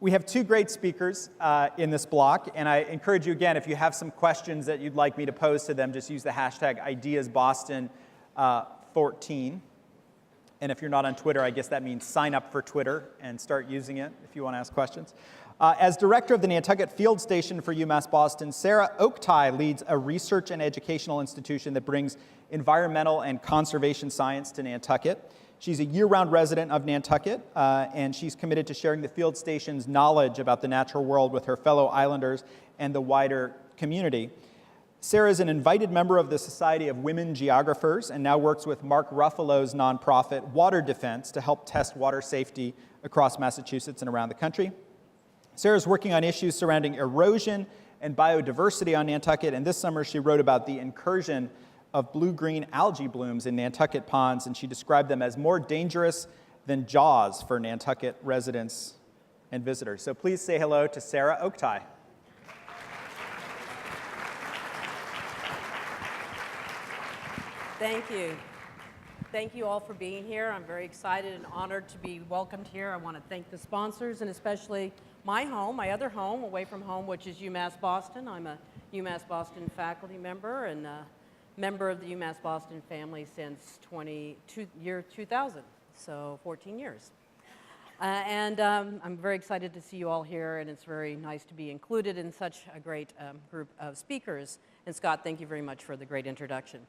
We have two great speakers in this block, and I encourage you again, if you have some questions that you'd like me to pose to them, just use the hashtag IDEASBoston14. And if you're not on Twitter, I guess that means sign up for Twitter and start using it if you want to ask questions. As director of the Nantucket Field Station for UMass Boston, Sarah Oktay leads a research and educational institution that brings environmental and conservation science to Nantucket. She's a year-round resident of Nantucket, and she's committed to sharing the field station's knowledge about the natural world with her fellow islanders and the wider community. Sarah is an invited member of the Society of Women Geographers and now works with Mark Ruffalo's nonprofit Water Defense to help test water safety across Massachusetts and around the country. Sarah's working on issues surrounding erosion and biodiversity on Nantucket, and this summer she wrote about the incursion of blue-green algae blooms in Nantucket ponds, and she described them as more dangerous than Jaws for Nantucket residents and visitors. So please say hello to Sarah Oktay. Thank you. Thank you all for being here. I'm very excited and honored to be welcomed here. I want to thank the sponsors and especially my home, my other home away from home, which is UMass Boston. I'm a UMass Boston faculty member and member of the UMass Boston family since year 2000, so 14 years. I'm very excited to see you all here, and it's very nice to be included in such a great group of speakers. And Scott, thank you very much for the great introduction.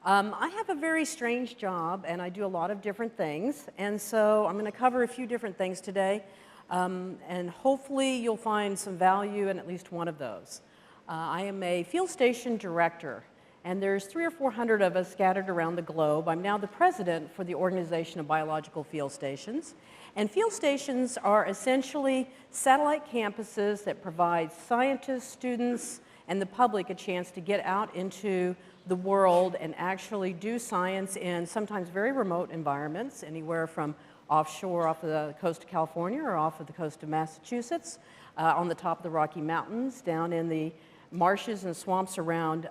I have a very strange job, and I do a lot of different things, and so I'm going to cover a few different things today, and hopefully you'll find some value in at least one of those. I am a field station director, and there's 300 or 400 of us scattered around the globe. I'm now the president for the Organization of Biological Field Stations, and field stations are essentially satellite campuses that provide scientists, students, and the public a chance to get out into the world and actually do science in sometimes very remote environments, anywhere from offshore off of the coast of California or off of the coast of Massachusetts, on the top of the Rocky Mountains, down in the marshes and swamps around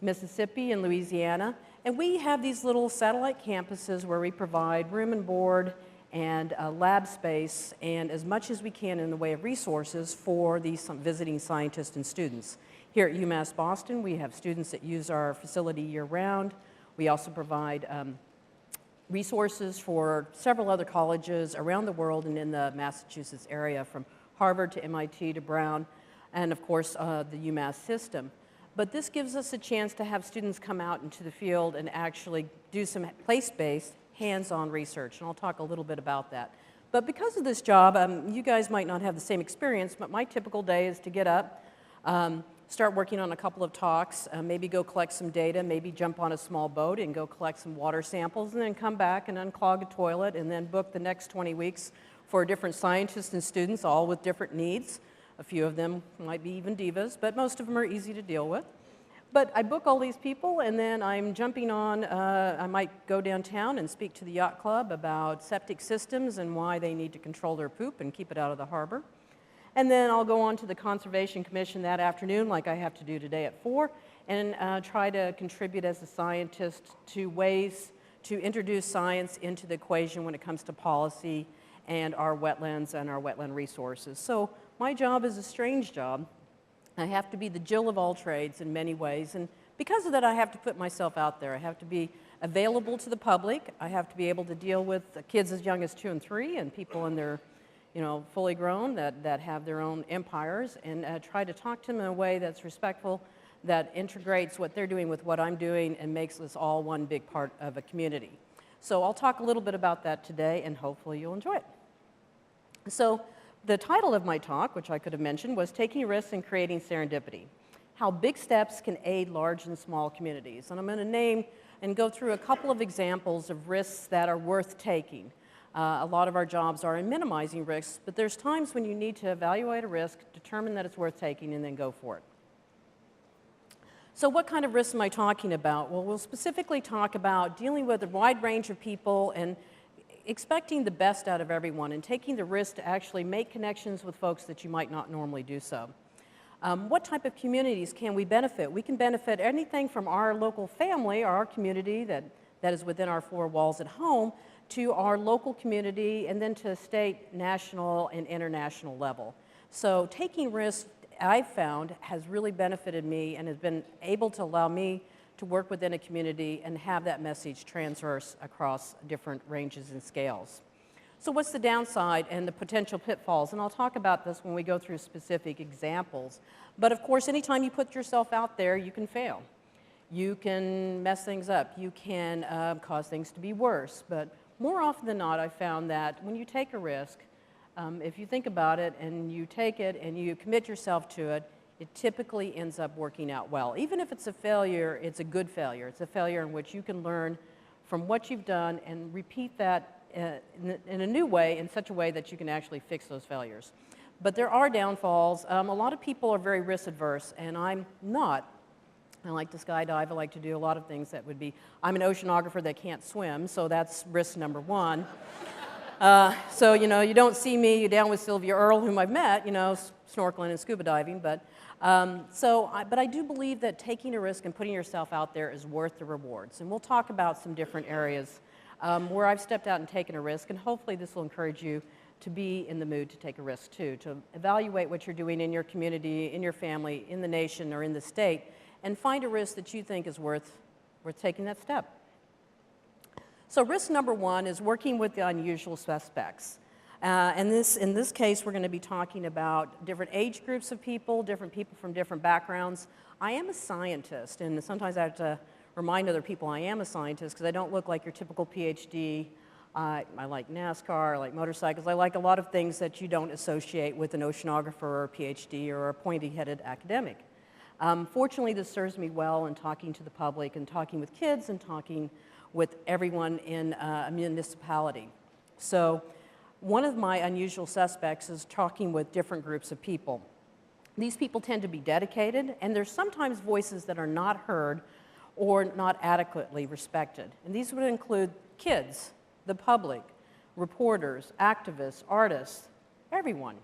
Mississippi and Louisiana. And we have these little satellite campuses where we provide room and board and lab space and as much as we can in the way of resources for these visiting scientists and students. Here at UMass Boston, we have students that use our facility year-round. We also provide resources for several other colleges around the world and in the Massachusetts area, from Harvard to MIT to Brown, and of course the UMass system. But this gives us a chance to have students come out into the field and actually do some place-based, hands-on research, and I'll talk a little bit about that. But because of this job, you guys might not have the same experience, but my typical day is to get up, start working on a couple of talks, maybe go collect some data, maybe jump on a small boat and go collect some water samples, and then come back and unclog a toilet, and then book the next 20 weeks for different scientists and students, all with different needs. A few of them might be even divas, but most of them are easy to deal with. But I book all these people, and then I'm jumping on, I might go downtown and speak to the yacht club about septic systems and why they need to control their poop and keep it out of the harbor. And then I'll go on to the Conservation Commission that afternoon, like I have to do today at 4, and try to contribute as a scientist to ways to introduce science into the equation when it comes to policy and our wetlands and our wetland resources. So my job is a strange job. I have to be the Jill of all trades in many ways, and because of that I have to put myself out there. I have to be available to the public. I have to be able to deal with kids as young as 2 and 3 and people in their, fully grown that have their own empires, and try to talk to them in a way that's respectful, that integrates what they're doing with what I'm doing and makes us all one big part of a community. So I'll talk a little bit about that today, and hopefully you'll enjoy it. So the title of my talk, which I could have mentioned, was Taking Risks and Creating Serendipity: How Big Steps Can Aid Large and Small Communities. And I'm going to name and go through a couple of examples of risks that are worth taking. A lot of our jobs are in minimizing risks, but there's times when you need to evaluate a risk, determine that it's worth taking, and then go for it. So what kind of risks am I talking about? Well, we'll specifically talk about dealing with a wide range of people and expecting the best out of everyone and taking the risk to actually make connections with folks that you might not normally do so. What type of communities can we benefit? We can benefit anything from our local family or our community that is within our 4 walls at home to our local community, and then to state, national, and international level. So taking risks, I've found, has really benefited me and has been able to allow me to work within a community and have that message transverse across different ranges and scales. So what's the downside and the potential pitfalls? And I'll talk about this when we go through specific examples. But of course, anytime you put yourself out there, you can fail. You can mess things up. You can cause things to be worse. But more often than not, I've found that when you take a risk, if you think about it and you take it and you commit yourself to it, it typically ends up working out well. Even if it's a failure, it's a good failure. It's a failure in which you can learn from what you've done and repeat that in a new way, in such a way that you can actually fix those failures. But there are downfalls. A lot of people are very risk adverse, and I'm not. I like to skydive. I like to do a lot of things that would be, I'm an oceanographer that can't swim, so that's risk number one. So, you know, you don't see me down with Sylvia Earle, whom I've met, you know, snorkeling and scuba diving, but I do believe that taking a risk and putting yourself out there is worth the rewards. And we'll talk about some different areas where I've stepped out and taken a risk, and hopefully this will encourage you to be in the mood to take a risk too, to evaluate what you're doing in your community, in your family, in the nation, or in the state, and find a risk that you think is worth taking that step. So risk number one is working with the unusual suspects. In this case, we're going to be talking about different age groups of people, different people from different backgrounds. I am a scientist, and sometimes I have to remind other people I am a scientist because I don't look like your typical PhD. I like NASCAR, I like motorcycles, I like a lot of things that you don't associate with an oceanographer or a PhD or a pointy-headed academic. Fortunately, this serves me well in talking to the public and talking with kids and talking with everyone in a municipality. So one of my unusual suspects is talking with different groups of people. These people tend to be dedicated, and there's sometimes voices that are not heard or not adequately respected. And these would include kids, the public, reporters, activists, artists, everyone.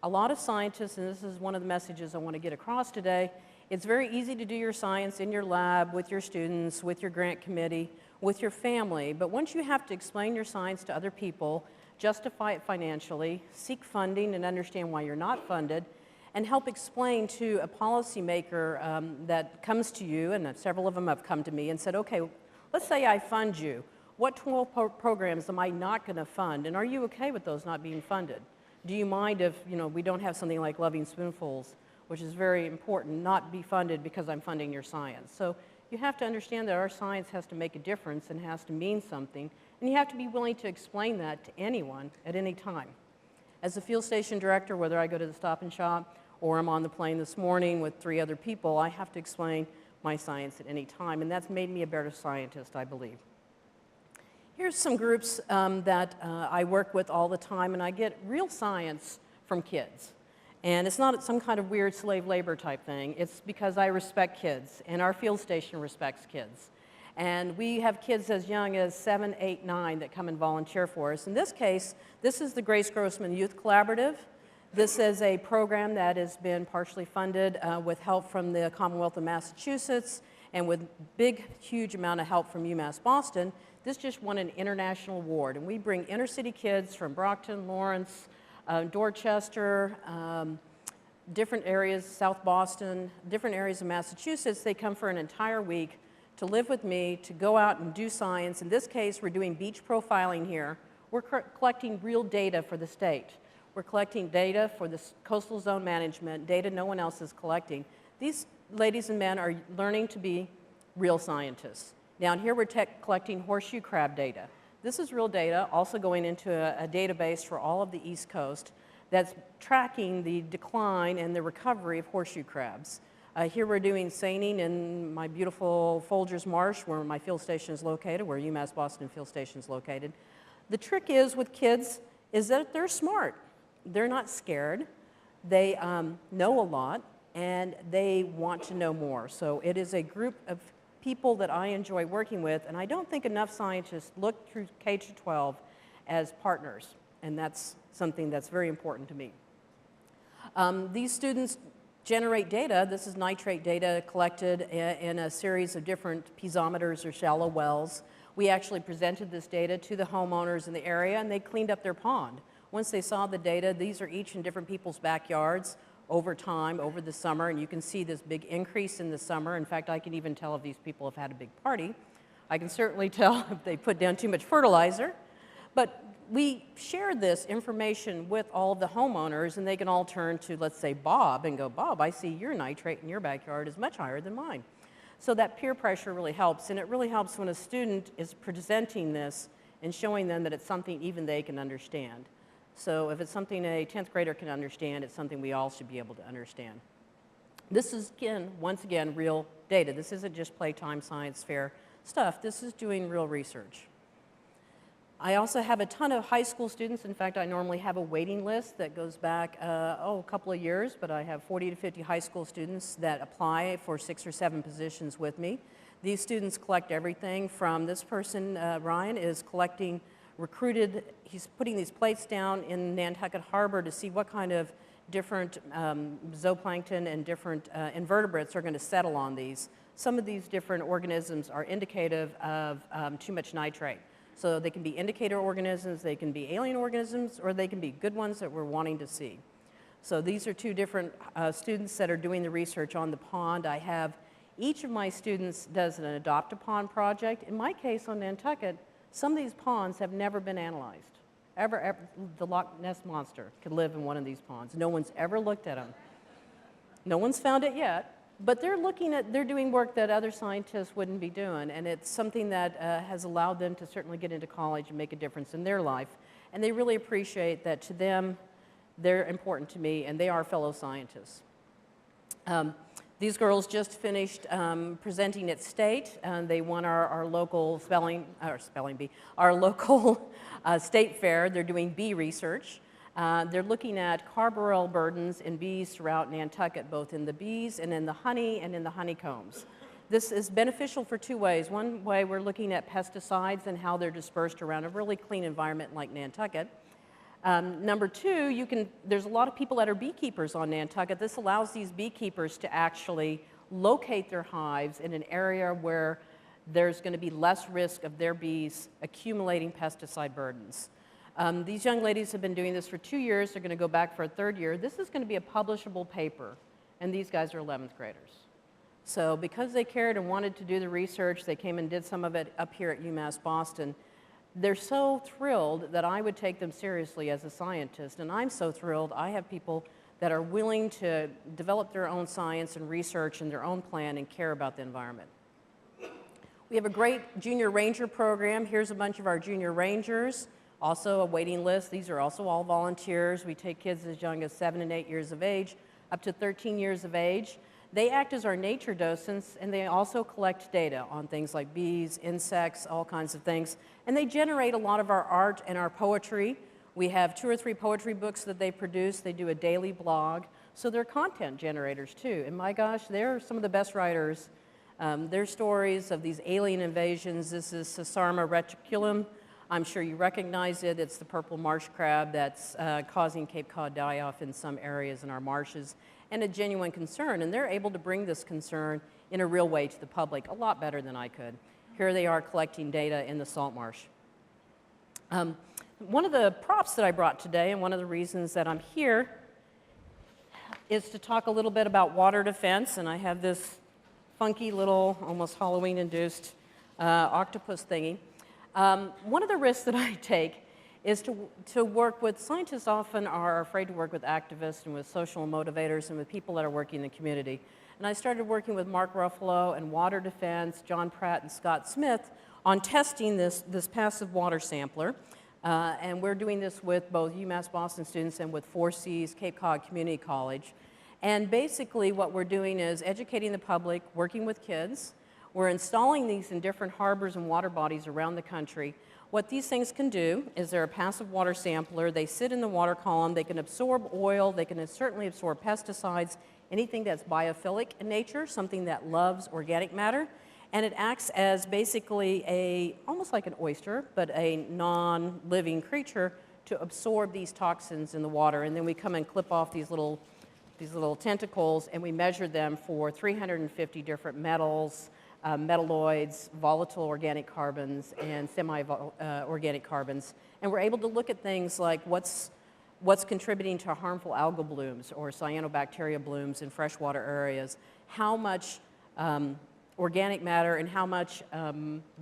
A lot of scientists, and this is one of the messages I want to get across today, it's very easy to do your science in your lab, with your students, with your grant committee, with your family, but once you have to explain your science to other people, justify it financially, seek funding and understand why you're not funded, and help explain to a policymaker that comes to you, and several of them have come to me and said, okay, let's say I fund you. What 12 programs am I not going to fund, and are you okay with those not being funded? Do you mind if, you know, we don't have something like Loving Spoonfuls, which is very important, not be funded because I'm funding your science? So you have to understand that our science has to make a difference and has to mean something, and you have to be willing to explain that to anyone at any time. As a field station director, whether I go to the Stop and Shop or I'm on the plane this morning with 3 other people, I have to explain my science at any time, and that's made me a better scientist, I believe. Here's some groups that I work with all the time, and I get real science from kids. And it's not some kind of weird slave labor type thing. It's because I respect kids, and our field station respects kids. And we have kids as young as 7, 8, 9 that come and volunteer for us. In this case, this is the Grace Grossman Youth Collaborative. This is a program that has been partially funded with help from the Commonwealth of Massachusetts and with big, huge amount of help from UMass Boston. This just won an international award, and we bring inner city kids from Brockton, Lawrence, Dorchester, different areas, South Boston, different areas of Massachusetts. They come for an entire week to live with me, to go out and do science. In this case, we're doing beach profiling here. We're collecting real data for the state. We're collecting data for the coastal zone management, data no one else is collecting. These ladies and men are learning to be real scientists. Down here, we're collecting horseshoe crab data. This is real data, also going into a database for all of the East Coast that's tracking the decline and the recovery of horseshoe crabs. Here we're doing seining in my beautiful Folgers Marsh, where my field station is located, where UMass Boston Field Station is located. The trick is with kids is that they're smart. They're not scared. They know a lot, and they want to know more. So it is a group of people that I enjoy working with, and I don't think enough scientists look through K-12 as partners, and that's something that's very important to me. These students generate data. This is nitrate data collected in a series of different piezometers or shallow wells. We actually presented this data to the homeowners in the area, and they cleaned up their pond. Once they saw the data, these are each in different people's backyards over time, over the summer, and you can see this big increase in the summer. In fact, I can even tell if these people have had a big party. I can certainly tell if they put down too much fertilizer. But we shared this information with all of the homeowners, and they can all turn to, let's say, Bob, and go, Bob, I see your nitrate in your backyard is much higher than mine. So that peer pressure really helps, and it really helps when a student is presenting this and showing them that it's something even they can understand. So if it's something a 10th grader can understand, it's something we all should be able to understand. This is, once again, real data. This isn't just playtime science fair stuff. This is doing real research. I also have a ton of high school students. In fact, I normally have a waiting list that goes back, a couple of years, but I have 40 to 50 high school students that apply for 6 or 7 positions with me. These students collect everything from this person, Ryan, is collecting he's putting these plates down in Nantucket Harbor to see what kind of different zooplankton and different invertebrates are going to settle on these. Some of these different organisms are indicative of too much nitrate. So they can be indicator organisms, they can be alien organisms, or they can be good ones that we're wanting to see. So these are 2 different students that are doing the research on the pond. I have each of my students does an Adopt a Pond project. In my case on Nantucket, some of these ponds have never been analyzed. Ever, the Loch Ness Monster could live in one of these ponds. No one's ever looked at them. No one's found it yet, but they're doing work that other scientists wouldn't be doing, and it's something that has allowed them to certainly get into college and make a difference in their life. And they really appreciate that to them, they're important to me, and they are fellow scientists. These girls just finished presenting at state. They won our local our local state fair. They're doing bee research. They're looking at carbaryl burdens in bees throughout Nantucket, both in the bees and in the honey and in the honeycombs. This is beneficial for 2 ways. One way, we're looking at pesticides and how they're dispersed around a really clean environment like Nantucket. Number 2, there's a lot of people that are beekeepers on Nantucket. This allows these beekeepers to actually locate their hives in an area where there's going to be less risk of their bees accumulating pesticide burdens. These young ladies have been doing this for 2 years. They're going to go back for a 3rd year. This is going to be a publishable paper, and these guys are 11th graders. So because they cared and wanted to do the research, they came and did some of it up here at UMass Boston. They're so thrilled that I would take them seriously as a scientist, and I'm so thrilled I have people that are willing to develop their own science and research and their own plan and care about the environment. We have a great junior ranger program. Here's a bunch of our junior rangers, also a waiting list. These are also all volunteers. We take kids as young as 7 and 8 years of age, up to 13 years of age. They act as our nature docents, and they also collect data on things like bees, insects, all kinds of things. And they generate a lot of our art and our poetry. We have 2 or 3 poetry books that they produce. They do a daily blog. So they're content generators, too. And my gosh, they're some of the best writers. Their stories of these alien invasions. This is Sesarma reticulum. I'm sure you recognize it. It's the purple marsh crab that's causing Cape Cod die-off in some areas in our marshes, and a genuine concern. And they're able to bring this concern in a real way to the public, a lot better than I could. Here they are collecting data in the salt marsh. One of the props that I brought today, and one of the reasons that I'm here, is to talk a little bit about water defense. And I have this funky little, almost Halloween-induced octopus thingy. One of the risks that I take is to work with, scientists often are afraid to work with activists and with social motivators and with people that are working in the community. And I started working with Mark Ruffalo and Water Defense, John Pratt and Scott Smith on testing this passive water sampler. And we're doing this with both UMass Boston students and with 4Cs, Cape Cod Community College. And basically what we're doing is educating the public, working with kids. We're installing these in different harbors and water bodies around the country. What these things can do is they're a passive water sampler. They sit in the water column. They can absorb oil. They can certainly absorb pesticides, anything that's biophilic in nature, something that loves organic matter. And it acts as basically almost like an oyster, but a non-living creature to absorb these toxins in the water. And then we come and clip off these little tentacles, and we measure them for 350 different metals, metalloids, volatile organic carbons, and semi-organic carbons. And we're able to look at things like what's contributing to harmful algal blooms or cyanobacteria blooms in freshwater areas, how much organic matter and how much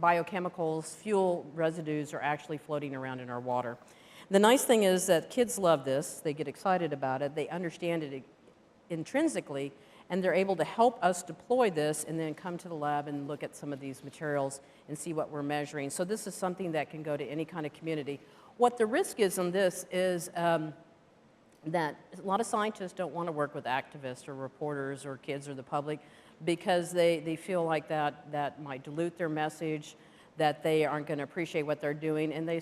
biochemicals, fuel residues are actually floating around in our water. The nice thing is that kids love this, they get excited about it, they understand it intrinsically, and they're able to help us deploy this and then come to the lab and look at some of these materials and see what we're measuring. So this is something that can go to any kind of community. What the risk is on this is that a lot of scientists don't want to work with activists or reporters or kids or the public because they feel like that might dilute their message, that they aren't going to appreciate what they're doing, and they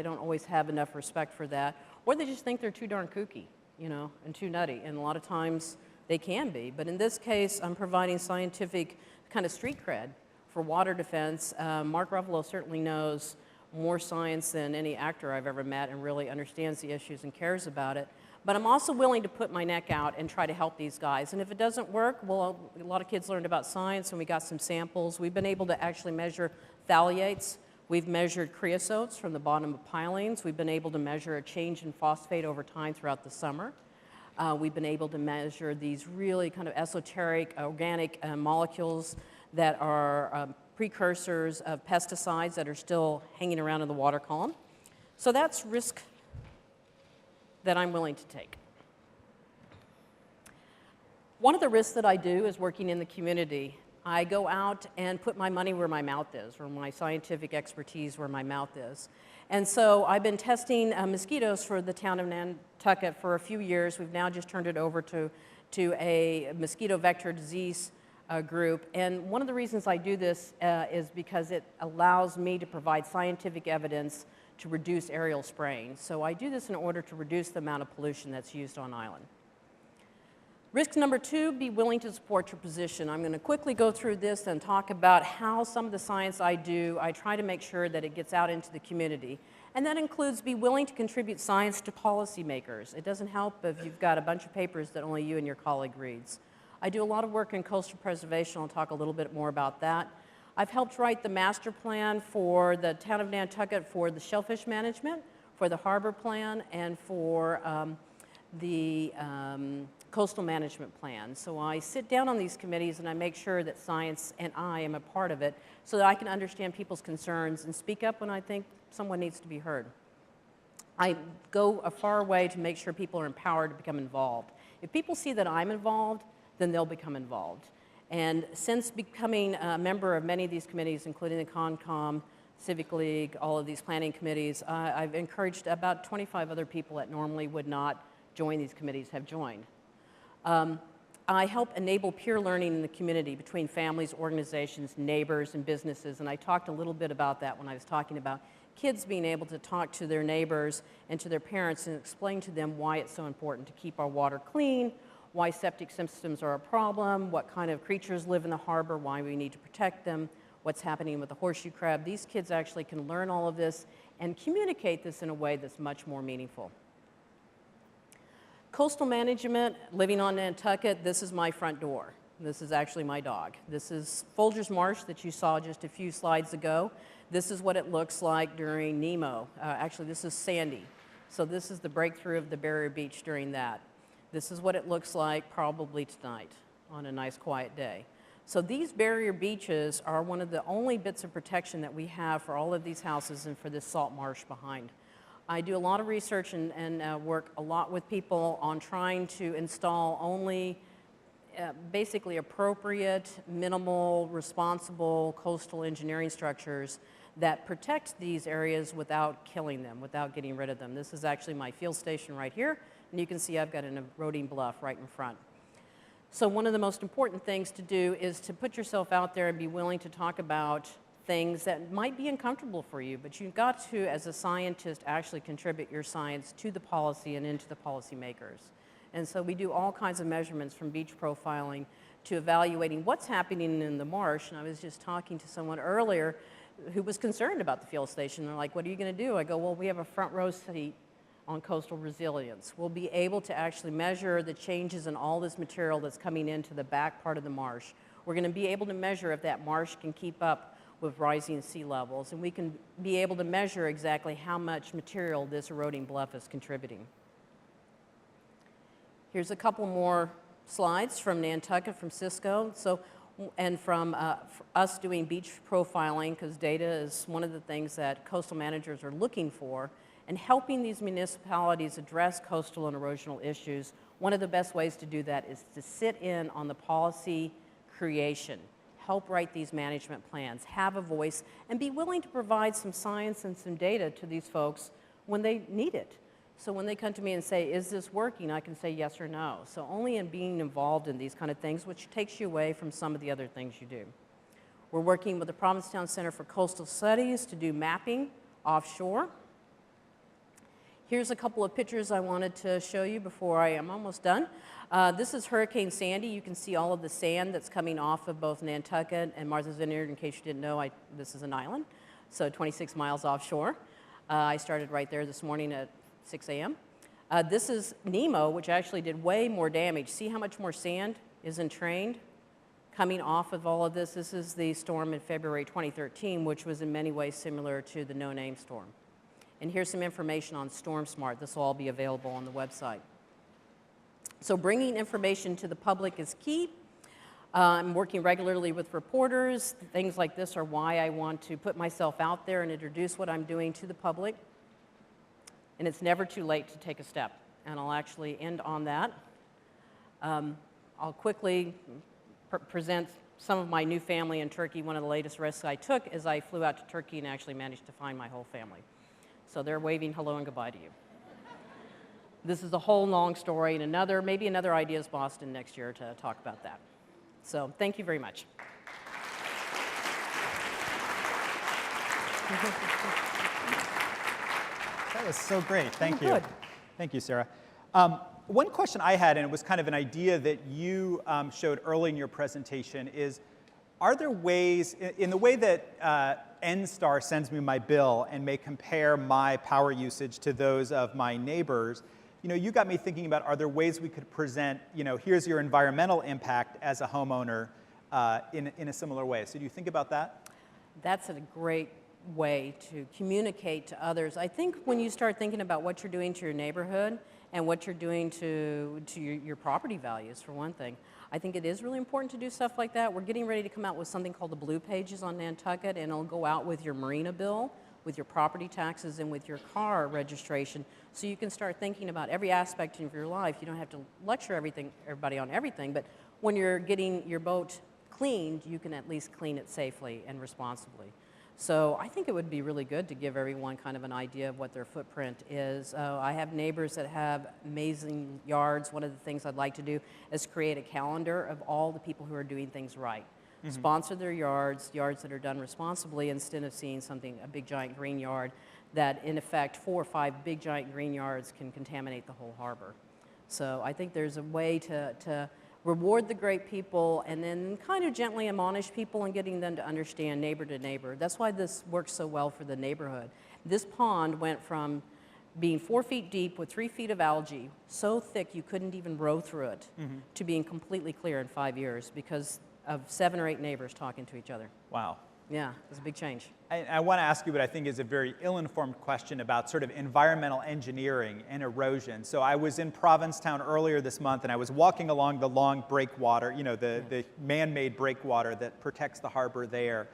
don't always have enough respect for that, or they just think they're too darn kooky, and too nutty, and a lot of times they can be. But in this case, I'm providing scientific kind of street cred for water defense. Mark Ruffalo certainly knows more science than any actor I've ever met and really understands the issues and cares about it. But I'm also willing to put my neck out and try to help these guys. And if it doesn't work, well, a lot of kids learned about science and we got some samples. We've been able to actually measure phthalates. We've measured creosotes from the bottom of pilings. We've been able to measure a change in phosphate over time throughout the summer. We've been able to measure these really kind of esoteric organic molecules that are precursors of pesticides that are still hanging around in the water column. So that's risk that I'm willing to take. One of the risks that I do is working in the community. I go out and put my money where my mouth is, or my scientific expertise where my mouth is. And so I've been testing mosquitoes for the town of Nantucket for a few years. We've now just turned it over to a mosquito vector disease group. And one of the reasons I do this is because it allows me to provide scientific evidence to reduce aerial spraying. So I do this in order to reduce the amount of pollution that's used on island. Risk number 2, be willing to support your position. I'm going to quickly go through this and talk about how some of the science I do, I try to make sure that it gets out into the community. And that includes be willing to contribute science to policymakers. It doesn't help if you've got a bunch of papers that only you and your colleague reads. I do a lot of work in coastal preservation. I'll talk a little bit more about that. I've helped write the master plan for the town of Nantucket for the shellfish management, for the harbor plan, and for the coastal management plan. So I sit down on these committees and I make sure that science and I am a part of it so that I can understand people's concerns and speak up when I think someone needs to be heard. I go a far way to make sure people are empowered to become involved. If people see that I'm involved, then they'll become involved. And since becoming a member of many of these committees, including the CONCOM, Civic League, all of these planning committees, I've encouraged about 25 other people that normally would not join these committees have joined. I help enable peer learning in the community between families, organizations, neighbors, and businesses, and I talked a little bit about that when I was talking about kids being able to talk to their neighbors and to their parents and explain to them why it's so important to keep our water clean, why septic systems are a problem, what kind of creatures live in the harbor, why we need to protect them, what's happening with the horseshoe crab. These kids actually can learn all of this and communicate this in a way that's much more meaningful. Coastal management, living on Nantucket, this is my front door. This is actually my dog. This is Folger's Marsh that you saw just a few slides ago. This is what it looks like during Nemo. Actually, this is Sandy. So this is the breakthrough of the barrier beach during that. This is what it looks like probably tonight on a nice quiet day. So these barrier beaches are one of the only bits of protection that we have for all of these houses and for this salt marsh behind. I do a lot of research and work a lot with people on trying to install only basically appropriate, minimal, responsible coastal engineering structures that protect these areas without killing them, without getting rid of them. This is actually my field station right here, and you can see I've got an eroding bluff right in front. So one of the most important things to do is to put yourself out there and be willing to talk about things that might be uncomfortable for you, but you've got to, as a scientist, actually contribute your science to the policy and into the policymakers. And so we do all kinds of measurements from beach profiling to evaluating what's happening in the marsh. And I was just talking to someone earlier who was concerned about the field station. They're like, what are you going to do? I go, well, we have a front row seat on coastal resilience. We'll be able to actually measure the changes in all this material that's coming into the back part of the marsh. we're going to be able to measure if that marsh can keep up with rising sea levels, and we can be able to measure exactly how much material this eroding bluff is contributing. Here's a couple more slides from Nantucket, from Cisco, and from us doing beach profiling, because data is one of the things that coastal managers are looking for, and helping these municipalities address coastal and erosional issues. One of the best ways to do that is to sit in on the policy creation, help write these management plans, have a voice, and be willing to provide some science and some data to these folks when they need it. So when they come to me and say, is this working, I can say yes or no. So only in being involved in these kind of things, which takes you away from some of the other things you do. We're working with the Provincetown Center for Coastal Studies to do mapping offshore. Here's a couple of pictures I wanted to show you before I am almost done. This is Hurricane Sandy. You can see all of the sand that's coming off of both Nantucket and Martha's Vineyard. In case you didn't know, this is an island, so 26 miles offshore. I started right there this morning at 6 a.m. This is Nemo, which actually did way more damage. See how much more sand is entrained coming off of all of this? This is the storm in February 2013, which was in many ways similar to the no-name storm. And here's some information on StormSmart. This will all be available on the website. So bringing information to the public is key. I'm working regularly with reporters. Things like this are why I want to put myself out there and introduce what I'm doing to the public. And it's never too late to take a step. And I'll actually end on that. I'll quickly present some of my new family in Turkey. One of the latest risks I took is I flew out to Turkey and actually managed to find my whole family. So they're waving hello and goodbye to you. This is a whole long story, and maybe another IDEAS Boston next year to talk about that. So thank you very much. That was so great. Thank you. Good. Thank you, Sarah. One question I had, and it was kind of an idea that you showed early in your presentation, is are there ways, in the way that NSTAR sends me my bill and may compare my power usage to those of my neighbors, you got me thinking about, are there ways we could present, here's your environmental impact as a homeowner in a similar way? So do you think about that? That's a great way to communicate to others. I think when you start thinking about what you're doing to your neighborhood and what you're doing to your property values, for one thing, I think it is really important to do stuff like that. We're getting ready to come out with something called the Blue Pages on Nantucket, and it'll go out with your marina bill, with your property taxes, and with your car registration, so you can start thinking about every aspect of your life. You don't have to lecture everybody on everything, but when you're getting your boat cleaned, you can at least clean it safely and responsibly. So I think it would be really good to give everyone kind of an idea of what their footprint is. I have neighbors that have amazing yards. One of the things I'd like to do is create a calendar of all the people who are doing things right. Mm-hmm. Sponsor their yards that are done responsibly, instead of seeing a big giant green yard that in effect 4 or 5 big giant green yards can contaminate the whole harbor. So I think there's a way to reward the great people and then kind of gently admonish people and getting them to understand neighbor to neighbor. That's why this works so well for the neighborhood. This pond went from being 4 feet deep with 3 feet of algae, so thick you couldn't even row through it, mm-hmm. to being completely clear in 5 years because of 7 or 8 neighbors talking to each other. Wow. Yeah, it's a big change. I want to ask you what I think is a very ill-informed question about sort of environmental engineering and erosion. So I was in Provincetown earlier this month, and I was walking along the long breakwater, the man-made breakwater that protects the harbor there.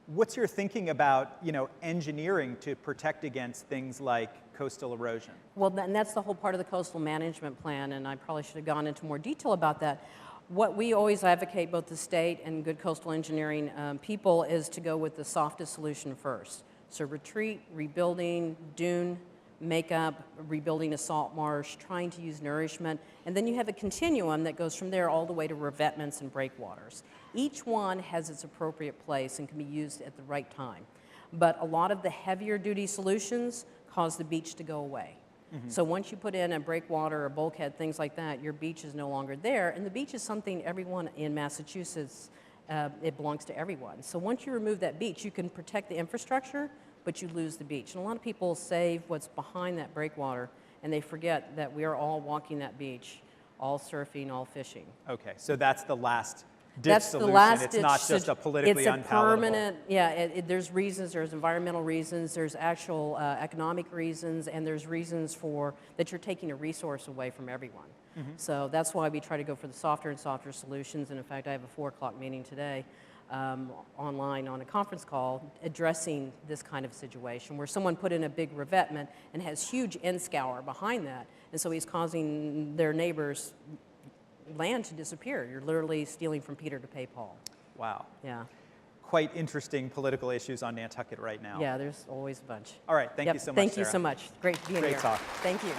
What's your thinking about, engineering to protect against things like coastal erosion? Well, and that's the whole part of the coastal management plan, and I probably should have gone into more detail about that. What we always advocate, both the state and good coastal engineering people, is to go with the softest solution first. So retreat, rebuilding, dune, makeup, rebuilding a salt marsh, trying to use nourishment, and then you have a continuum that goes from there all the way to revetments and breakwaters. Each one has its appropriate place and can be used at the right time. But a lot of the heavier duty solutions cause the beach to go away. Mm-hmm. So once you put in a breakwater or bulkhead, things like that, your beach is no longer there. And the beach is something everyone in Massachusetts, it belongs to everyone. So once you remove that beach, you can protect the infrastructure, but you lose the beach. And a lot of people save what's behind that breakwater, and they forget that we are all walking that beach all surfing, all fishing. Okay, so that's the last ditch That's solution. the last It's ditch not just a politically It's a unpalatable. permanent, yeah, there's reasons, there's environmental reasons, there's actual economic reasons, and there's reasons for that you're taking a resource away from everyone. So that's why we try to go for the softer and softer solutions. And in fact, I have a 4 o'clock meeting today online on a conference call addressing this kind of situation where someone put in a big revetment and has huge end scour behind that. And so he's causing their neighbors' land to disappear. You're literally stealing from Peter to pay Paul. Wow. Yeah. Quite interesting political issues on Nantucket right now. Yeah, there's always a bunch. All right, thank you so much, Thank you Sarah. so much. Great being Great here. talk. Thank you.